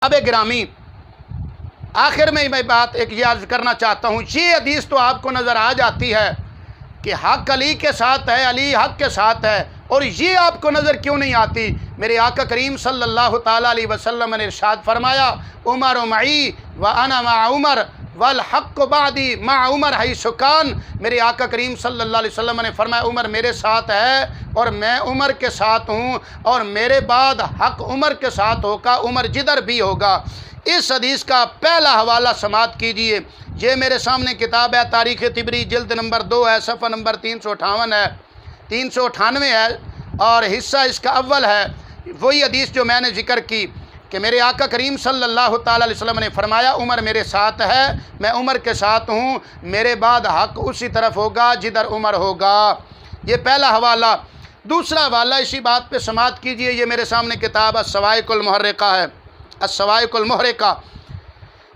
अब गिरामी, आखिर में मैं बात एक ये अर्ज़ करना चाहता हूँ। ये हदीस तो आपको नज़र आ जाती है कि हक़ अली के साथ है, अली हक़ के साथ है, और ये आपको नज़र क्यों नहीं आती? मेरे आका करीम सल्लल्लाहु ताला अलैहि वसल्लम ने इरशाद फरमाया, उमर मई व अना मा उमर वल हक़ बादी मा उमर हैसु कान। मेरे आका करीम सल्लल्लाहु अलैहि वसल्लम ने फरमाया, उमर मेरे साथ है और मैं उमर के साथ हूँ, और मेरे बाद हक़ उमर के साथ होगा, उमर जिधर भी होगा। इस हदीस का पहला हवाला समात कीजिए। ये मेरे सामने किताब है, तारीख़ तिबरी जिल्द नंबर 2 है, सफ़ा नंबर 358 है, 398 है, और हिस्सा इसका अव्वल है। वही हदीस जो मैंने ज़िक्र की कि मेरे आका करीम सल्लल्लाहु ताला अलैहि वसल्लम ने फरमाया, उमर मेरे साथ है, मैं उमर के साथ हूँ, मेरे बाद हक़ उसी तरफ होगा जिधर उमर होगा। ये पहला हवाला। दूसरा हवाला इसी बात पे समात कीजिए। ये मेरे सामने किताब अस्सवाइकुल मुहर्रिका है, अस्सवाइकुल मुहर्रिका।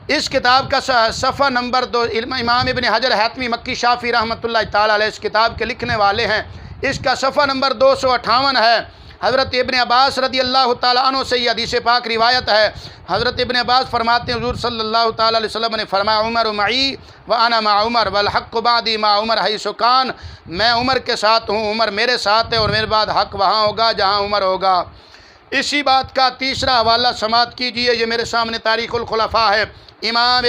इस किताब का सफ़ा नंबर 2, इमाम इब्न हजर हैतमी मक्की शाफ़ी रहमतुल्लाह ताला अलैह इस किताब के लिखने वाले हैं। इसका सफ़ा नंबर 258 है। हज़रत इब्न अब्बास रदी अल्लाह ताला अन्हु से ये हदीस पाक रिवायत है। हज़रत इब्न अब्बास फरमाते हैं, हुज़ूर सल्लल्लाहु ताला अलैहि वसल्लम ने फरमाया, उमर मई व अना मा उमर वल हक़्क़ु बादी मा उमर हैसु कान। मैं उमर के साथ हूँ, उमर मेरे साथ है, और मेरे बाद हक़ वहाँ होगा जहाँ उमर होगा। इसी बात का तीसरा हवाला समात कीजिए। ये मेरे सामने तारीख़ुल खुलफ़ा है, इमाम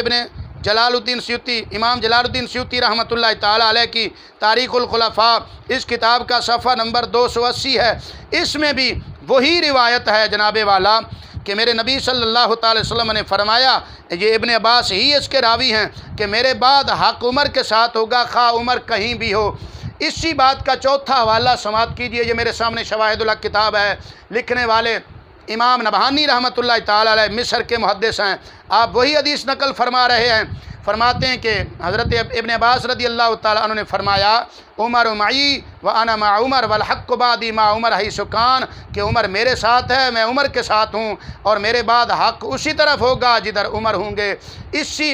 जलालुद्दीन स्यूती रहमतुल्लाह ताला अलैह की तारीख़ुल खुलफ़ा, इस किताब का सफ़ा नंबर 280 है। इसमें भी वही रिवायत है जनाबे वाला कि मेरे नबी सल्लल्लाहु अलैहि वसल्लम ने फरमाया, ये इब्न अब्बास ही इसके रावी हैं, कि मेरे बाद हक़ उमर के साथ होगा, खा उमर कहीं भी हो। इसी बात का चौथा हवाला समात कीजिए। ये मेरे सामने शवाहिदुल हक़ किताब है, लिखने वाले इमाम नबहानी रहमतुल्लाह ताला अलैह मिस्र के मुहद्दिस हैं। आप वही हदीस नकल फरमा रहे हैं। फरमाते हैं कि हज़रत इब्न अब्बास रदी अल्लाह ताला अन्हु ने फरमाया, उमर मई व अना मा उमर वल हक़्क़ु बादी मा उमर हैसु कान, कि उमर मेरे साथ है, मैं उमर के साथ हूँ, और मेरे बाद हक़ उसी तरफ होगा जिधर उमर होंगे। इसी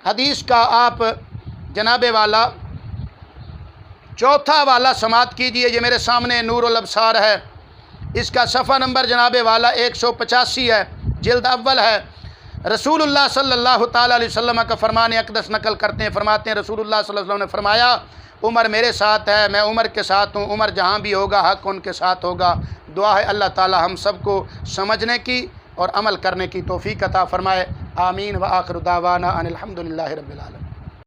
हदीस का आप जनाबे वाला चौथा वाला समात कीजिए। ये मेरे सामने नूरुल अब्सार है, इसका सफ़ा नंबर जनाबे वाला 185 है, जिल्द अव्वल है। रसूलुल्लाह सल्लल्लाहु ताला अलैहि वसल्लम का फरमान अक़दस नकल करते हैं। फरमाते हैं, रसूलुल्लाह सल्लल्लाहु अलैहि वसल्लम ने फरमाया, उमर मेरे साथ है, मैं उमर के साथ हूँ, उमर जहाँ भी होगा हक़ उनके साथ होगा। दुआ है अल्लाह ताला हम सबको समझने की और अमल करने की तौफ़ीक़ अता फ़रमाए। आमीन व आखिर दावाना अनिल हम्दुलिल्लाहि रब्बिल आलमीन।